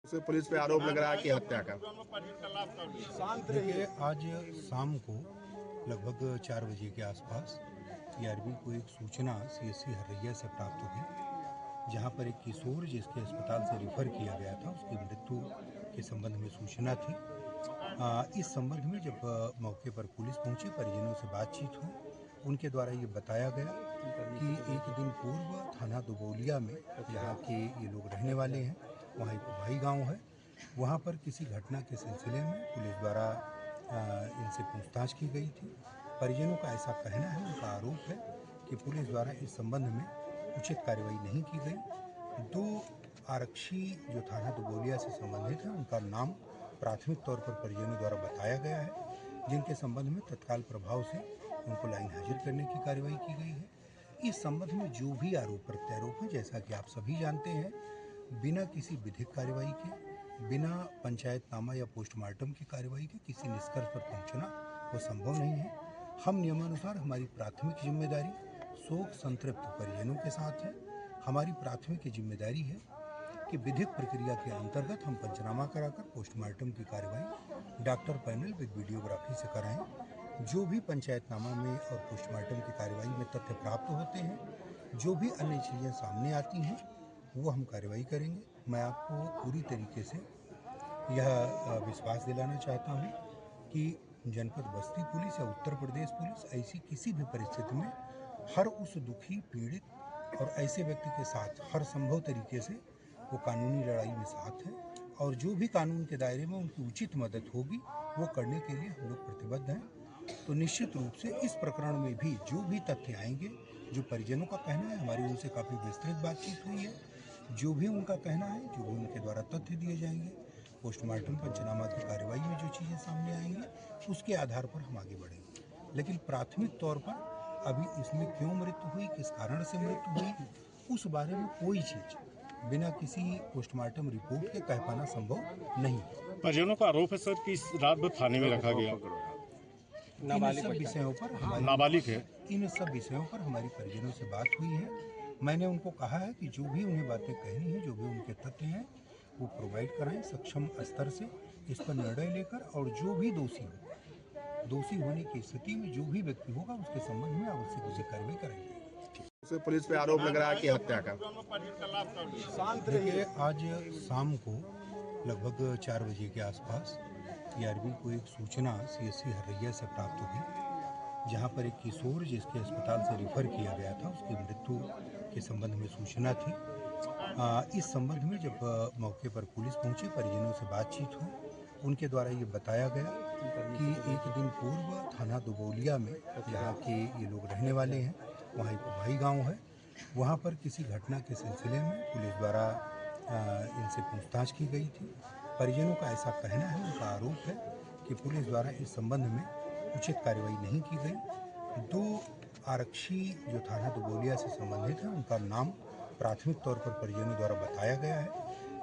से पुलिस पे आरोप लग रहा है कि हत्या का। देखिए, आज शाम को लगभग 4 बजे के आसपास टीआरबी को एक सूचना सीएससी हरैया से प्राप्त हुई, जहां पर एक किशोर जिसके अस्पताल से रेफर किया गया था उसकी मृत्यु के संबंध में सूचना थी। इस संबंध में जब मौके पर पुलिस पहुंची, परिजनों से बातचीत हुई, उनके द्वारा ये बताया गया कि एक दिन पूर्व थाना दुबौलिया में, जहाँ के ये लोग रहने वाले हैं, वहाँ एक भाई गांव है, वहाँ पर किसी घटना के सिलसिले में पुलिस द्वारा इनसे पूछताछ की गई थी। परिजनों का ऐसा कहना है, उनका आरोप है कि पुलिस द्वारा इस संबंध में उचित कार्रवाई नहीं की गई। 2 आरक्षी जो थाना दुबौलिया से संबंधित हैं, उनका नाम प्राथमिक तौर पर परिजनों द्वारा बताया गया है, जिनके संबंध में तत्काल प्रभाव से उनको लाइन हाजिर करने की कार्रवाई की गई है। इस संबंध में जो भी आरोप प्रत्यारोप है, जैसा कि आप सभी जानते हैं, बिना किसी विधिक कार्रवाई के, बिना पंचायतनामा या पोस्टमार्टम की कार्रवाई के किसी निष्कर्ष पर पहुंचना वो संभव नहीं है। हम नियमानुसार हमारी प्राथमिक जिम्मेदारी शोक संतृप्त परिजनों के साथ है। हमारी प्राथमिक जिम्मेदारी है कि विधिक प्रक्रिया के अंतर्गत हम पंचनामा कराकर पोस्टमार्टम की कार्रवाई डॉक्टर पैनल विद वीडियोग्राफी से कराएं। जो भी पंचायतनामा में और पोस्टमार्टम की कार्रवाई में तथ्य प्राप्त होते हैं, जो भी अन्य चीज़ें सामने आती हैं, वो हम कार्रवाई करेंगे। मैं आपको पूरी तरीके से यह विश्वास दिलाना चाहता हूँ कि जनपद बस्ती पुलिस या उत्तर प्रदेश पुलिस ऐसी किसी भी परिस्थिति में हर उस दुखी, पीड़ित और ऐसे व्यक्ति के साथ हर संभव तरीके से वो कानूनी लड़ाई में साथ है, और जो भी कानून के दायरे में उनकी उचित मदद होगी वो करने के लिए हम लोग प्रतिबद्ध हैं। तो निश्चित रूप से इस प्रकरण में भी जो भी तथ्य आएंगे, जो परिजनों का कहना है, हमारी उनसे काफ़ी विस्तृत बातचीत हुई है, जो भी उनका कहना है, जो भी उनके द्वारा तथ्य दिए जाएंगे, पोस्टमार्टम पंचनामा की कार्रवाई में जो चीज़ें सामने आएंगी, उसके आधार पर हम आगे बढ़ेंगे। लेकिन प्राथमिक तौर पर अभी इसमें क्यों मृत्यु हुई, किस कारण से मृत्यु हुई, उस बारे में कोई चीज़ बिना किसी पोस्टमार्टम रिपोर्ट के कह पाना संभव नहीं है। परिजनों का आरोप है सर कि इस रात भर थाने में रखा गया। इन सब विषयों पर नाबालिग है। इन सब विषयों पर हमारी परिजनों से बात हुई है। मैंने उनको कहा है कि जो भी उन्हें बातें कहनी है, जो भी उनके तथ्य हैं, वो प्रोवाइड कराएं सक्षम स्तर से इस पर निर्णय लेकर, और जो भी दोषी होने की स्थिति में जो भी व्यक्ति होगा उसके संबंध में आवश्यक उसे कार्रवाई कराएंगे। से पुलिस पे आरोप लग रहा है कि हत्या का। देखिए, आज शाम को लगभग 4 बजे के आसपास टीआरबी को एक सूचना सीएससी हरैया से प्राप्त हुई, जहां पर एक किशोर जिसके अस्पताल से रेफर किया गया था उसकी मृत्यु के संबंध में सूचना थी। इस संबंध में जब मौके पर पुलिस पहुंची, परिजनों से बातचीत हुई, उनके द्वारा ये बताया गया कि एक दिन पूर्व थाना दुबौलिया में, जहाँ के ये लोग रहने वाले हैं, वहाँ एक भाई गांव है, वहाँ पर किसी घटना के सिलसिले में पुलिस द्वारा इनसे पूछताछ की गई थी। परिजनों का ऐसा कहना है, उनका आरोप है कि पुलिस द्वारा इस संबंध में उचित कार्रवाई नहीं की गई। 2 आरक्षी जो थाना दुबौलिया से संबंधित हैं, उनका नाम प्राथमिक तौर पर परिजनों द्वारा बताया गया है,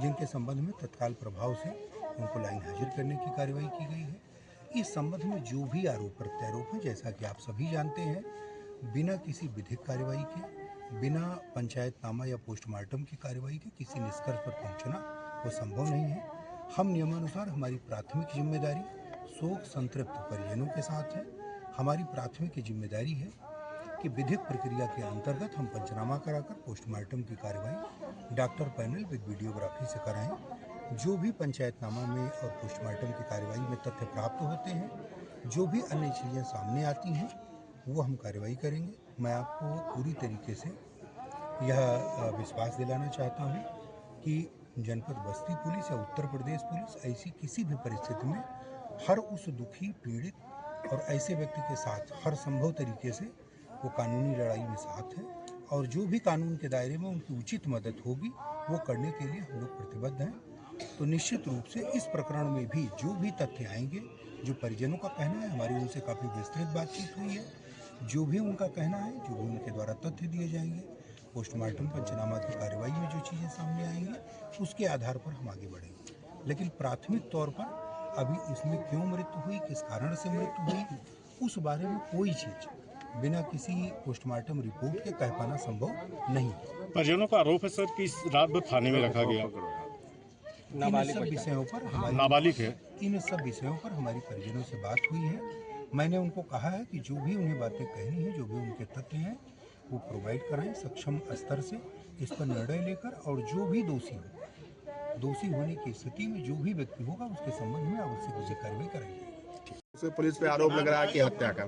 जिनके संबंध में तत्काल प्रभाव से उनको लाइन हाजिर करने की कार्रवाई की गई है। इस संबंध में जो भी आरोप प्रत्यारोप है, जैसा कि आप सभी जानते हैं, बिना किसी विधिक कार्रवाई के, बिना पंचायतनामा या पोस्टमार्टम की कार्रवाई के किसी निष्कर्ष पर पहुंचना वो संभव नहीं है। हम नियमानुसार हमारी प्राथमिक जिम्मेदारी शोक संतृप्त परिजनों के साथ है। हमारी प्राथमिक जिम्मेदारी है कि विधिक प्रक्रिया के अंतर्गत हम पंचनामा कराकर पोस्टमार्टम की कार्रवाई डॉक्टर पैनल विद वीडियोग्राफी से कराएं। जो भी पंचायतनामा में और पोस्टमार्टम की कार्रवाई में तथ्य प्राप्त होते हैं, जो भी अन्य चीज़ें सामने आती हैं, वो हम कार्रवाई करेंगे। मैं आपको पूरी तरीके से यह विश्वास दिलाना चाहता हूँ कि जनपद बस्ती पुलिस या उत्तर प्रदेश पुलिस ऐसी किसी भी परिस्थिति में हर उस दुखी, पीड़ित और ऐसे व्यक्ति के साथ हर संभव तरीके से वो कानूनी लड़ाई में साथ है, और जो भी कानून के दायरे में उनकी उचित मदद होगी वो करने के लिए हम लोग प्रतिबद्ध हैं। तो निश्चित रूप से इस प्रकरण में भी जो भी तथ्य आएंगे, जो परिजनों का कहना है, हमारी उनसे काफ़ी विस्तृत बातचीत हुई है, जो भी उनका कहना है, जो भी उनके द्वारा तथ्य दिए जाएंगे, पोस्टमार्टम पंचनामा की कार्रवाई में जो चीज़ें सामने आएंगी, उसके आधार पर हम आगे बढ़ेंगे। लेकिन प्राथमिक तौर पर अभी इसमें क्यों मृत्यु हुई, किस कारण से मृत्यु हुई, उस बारे में कोई चीज़ बिना किसी पोस्टमार्टम रिपोर्ट के कह पाना संभव नहीं है। परिजनों का आरोप है सर कि इस रात भर थाने में रखा गया। इन सब विषयों पर नाबालिग है। इन सब विषयों पर हमारी परिजनों से बात हुई है। मैंने उनको कहा है कि जो भी उन्हें बातें कहनी है, जो भी उनके तथ्य हैं, वो प्रोवाइड कराएं सक्षम स्तर से इस पर निर्णय लेकर, और जो भी दोषी होने की स्थिति में जो भी व्यक्ति होगा उसके संबंध में आवश्यक उसे कार्रवाई कराई जाएगी। उससे पुलिस पे आरोप लग रहा है कि हत्या का।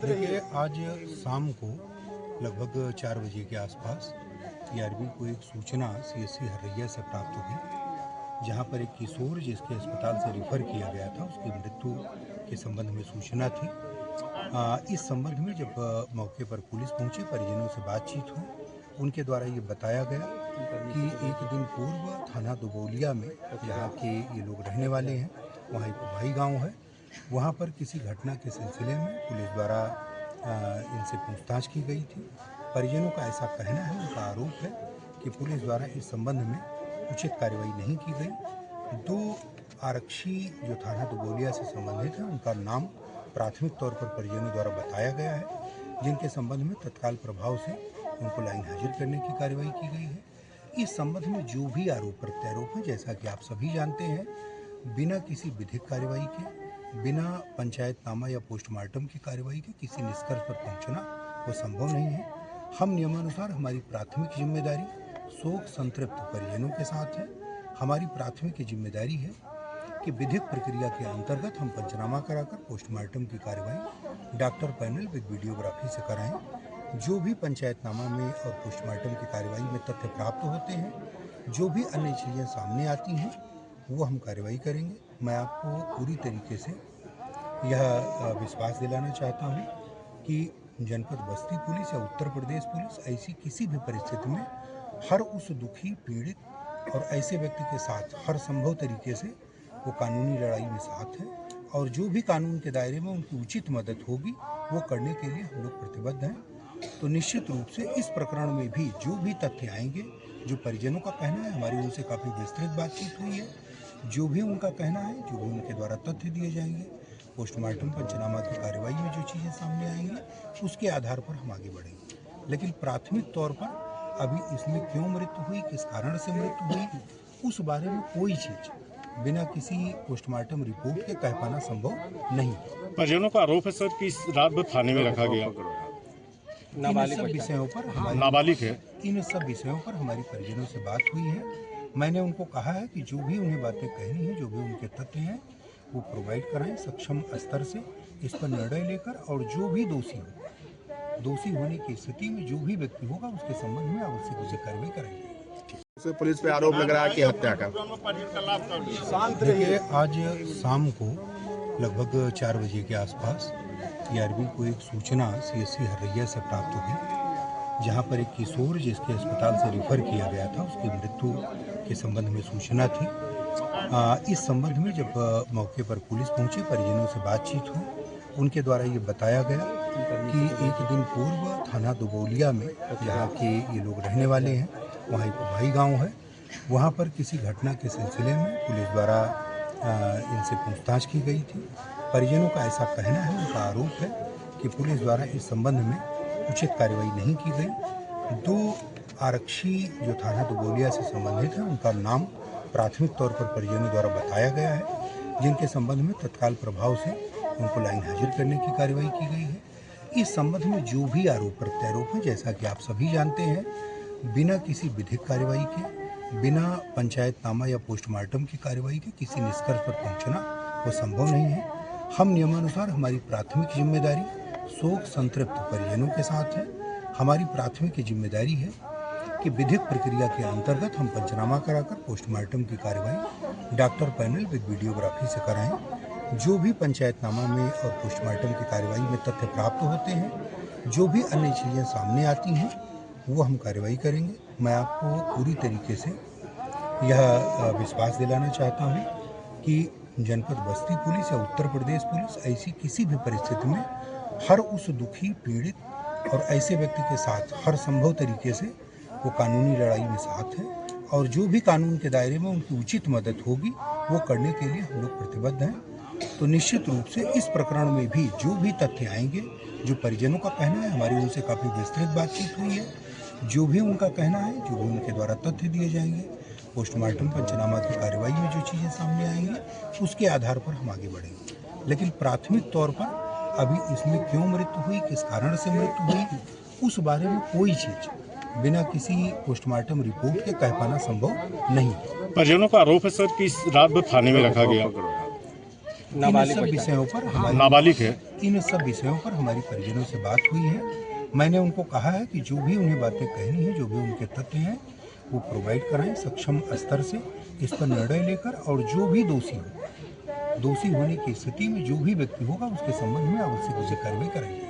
देखिए, आज शाम को लगभग 4 बजे के आसपास टीआरबी को एक सूचना सीएससी हरैया से प्राप्त हुई, जहां पर एक किशोर जिसके अस्पताल से रेफर किया गया था उसकी मृत्यु के संबंध में सूचना थी। इस संबंध में जब मौके पर पुलिस पहुंची, परिजनों से बातचीत हुई, उनके द्वारा ये बताया गया कि एक दिन पूर्व थाना दुबौलिया में, जहाँ के ये लोग रहने वाले हैं, वहाँ एक भाई गांव है, वहाँ पर किसी घटना के सिलसिले में पुलिस द्वारा इनसे पूछताछ की गई थी। परिजनों का ऐसा कहना है, उनका आरोप है कि पुलिस द्वारा इस संबंध में उचित कार्रवाई नहीं की गई। 2 आरक्षी जो थाना दुबौलिया से संबंधित हैं, उनका नाम प्राथमिक तौर पर परिजनों द्वारा बताया गया है, जिनके संबंध में तत्काल प्रभाव से उनको लाइन हाजिर करने की कार्रवाई की गई है। इस संबंध में जो भी आरोप प्रत्यारोप हैं, जैसा कि आप सभी जानते हैं, बिना किसी विधिक कार्रवाई के, बिना पंचायतनामा या पोस्टमार्टम की कार्रवाई के किसी निष्कर्ष पर पहुंचना वो संभव नहीं है। हम नियमानुसार हमारी प्राथमिक जिम्मेदारी शोक संतृप्त परिजनों के साथ है। हमारी प्राथमिक जिम्मेदारी है कि विधिक प्रक्रिया के अंतर्गत हम पंचनामा कराकर पोस्टमार्टम की कार्रवाई डॉक्टर पैनल विद वीडियोग्राफी से कराएं। जो भी पंचायतनामा में और पोस्टमार्टम की कार्रवाई में तथ्य प्राप्त होते हैं, जो भी अन्य चीज़ें सामने आती हैं, वो हम कार्रवाई करेंगे। मैं आपको पूरी तरीके से यह विश्वास दिलाना चाहता हूँ कि जनपद बस्ती पुलिस या उत्तर प्रदेश पुलिस ऐसी किसी भी परिस्थिति में हर उस दुखी, पीड़ित और ऐसे व्यक्ति के साथ हर संभव तरीके से वो कानूनी लड़ाई में साथ है, और जो भी कानून के दायरे में उनकी उचित मदद होगी वो करने के लिए हम लोग प्रतिबद्ध हैं। तो निश्चित रूप से इस प्रकरण में भी जो भी तथ्य आएंगे, जो परिजनों का कहना है, हमारी उनसे काफ़ी विस्तृत बातचीत हुई है, जो भी उनका कहना है, जो भी उनके द्वारा तथ्य दिए जाएंगे, पोस्टमार्टम पंचनामा की कार्रवाई में जो चीज़ें सामने आएंगी, उसके आधार पर हम आगे बढ़ेंगे। लेकिन प्राथमिक तौर पर अभी इसमें क्यों मृत्यु हुई, किस कारण से मृत्यु हुई, उस बारे में कोई चीज़ बिना किसी पोस्टमार्टम रिपोर्ट के कह पाना संभव नहीं है। परिजनों का आरोप है सर कि इस रात भर थाने में रखा गया। इन सब विषयों पर नाबालिग है। इन सब विषयों पर हमारी परिजनों से बात हुई है। मैंने उनको कहा है कि जो भी उन्हें बातें कहनी है, जो भी उनके तथ्य हैं, वो प्रोवाइड कराएं सक्षम स्तर से इस पर निर्णय लेकर, और जो भी दोषी होने की स्थिति में जो भी व्यक्ति होगा उसके संबंध में आवश्यक उसे कार्रवाई कराई जाएगी। उससे पुलिस पे आरोप लग रहा है कि हत्या का। देखिए, आज शाम को लगभग 4 बजे के आसपास टीआरबी को एक सूचना सीएससी हरैया से प्राप्त हुई, जहां पर एक किशोर जिसके अस्पताल से रेफर किया गया था उसकी मृत्यु के संबंध में सूचना थी। इस संबंध में जब मौके पर पुलिस पहुंची, परिजनों से बातचीत हुई, उनके द्वारा ये बताया गया कि एक दिन पूर्व थाना दुबौलिया में, जहाँ के ये लोग रहने वाले हैं, वहाँ एक भाई गांव है, वहाँ पर किसी घटना के सिलसिले में पुलिस द्वारा इनसे पूछताछ की गई थी। परिजनों का ऐसा कहना है, उनका आरोप है कि पुलिस द्वारा इस संबंध में उचित कार्रवाई नहीं की गई। 2 आरक्षी जो थाना दुबौलिया से संबंधित हैं, उनका नाम प्राथमिक तौर पर परिजनों द्वारा बताया गया है, जिनके संबंध में तत्काल प्रभाव से उनको लाइन हाजिर करने की कार्रवाई की गई है। इस संबंध में जो भी आरोप प्रत्यारोप हैं, जैसा कि आप सभी जानते हैं, बिना किसी विधिक कार्रवाई के, बिना पंचायतनामा या पोस्टमार्टम की कार्रवाई के किसी निष्कर्ष पर पहुंचना वो संभव नहीं है। हम नियमानुसार हमारी प्राथमिक जिम्मेदारी शोक संतृप्त परिजनों के साथ है। हमारी प्राथमिक जिम्मेदारी है कि विधिक प्रक्रिया के अंतर्गत हम पंचनामा कराकर पोस्टमार्टम की कार्रवाई डॉक्टर पैनल विद वीडियोग्राफी से कराएं। जो भी पंचायतनामा में और पोस्टमार्टम की कार्रवाई में तथ्य प्राप्त होते हैं, जो भी अन्य चीज़ें सामने आती हैं, वो हम कार्रवाई करेंगे। मैं आपको पूरी तरीके से यह विश्वास दिलाना चाहता हूँ कि जनपद बस्ती पुलिस या उत्तर प्रदेश पुलिस ऐसी किसी भी परिस्थिति में हर उस दुखी, पीड़ित और ऐसे व्यक्ति के साथ हर संभव तरीके से वो कानूनी लड़ाई में साथ है, और जो भी कानून के दायरे में उनकी उचित मदद होगी वो करने के लिए हम लोग प्रतिबद्ध हैं। तो निश्चित रूप से इस प्रकरण में भी जो भी तथ्य आएंगे, जो परिजनों का कहना है, हमारी उनसे काफ़ी विस्तृत बातचीत हुई है, जो भी उनका कहना है, जो भी उनके द्वारा तथ्य दिए जाएंगे, पोस्टमार्टम पंचनामा की कार्रवाई में जो चीज़ें सामने आएंगी उसके आधार पर हम आगे बढ़ेंगे। लेकिन प्राथमिक तौर पर अभी इसमें क्यों मृत्यु हुई, किस कारण से मृत्यु हुई, उस बारे में कोई चीज़ बिना किसी पोस्टमार्टम रिपोर्ट के कह पाना संभव नहीं है। परिजनों का आरोप है सर कि इस रात भर थाने में रखा गया। इन सब विषयों पर नाबालिग है। इन सब विषयों पर हमारी परिजनों से बात हुई है। मैंने उनको कहा है कि जो भी उन्हें बातें कहनी है, जो भी उनके तथ्य हैं, वो प्रोवाइड कराएं सक्षम स्तर से इस पर निर्णय लेकर, और जो भी दोषी होने की स्थिति में जो भी व्यक्ति होगा उसके संबंध में आवश्यक कार्रवाई करेंगे।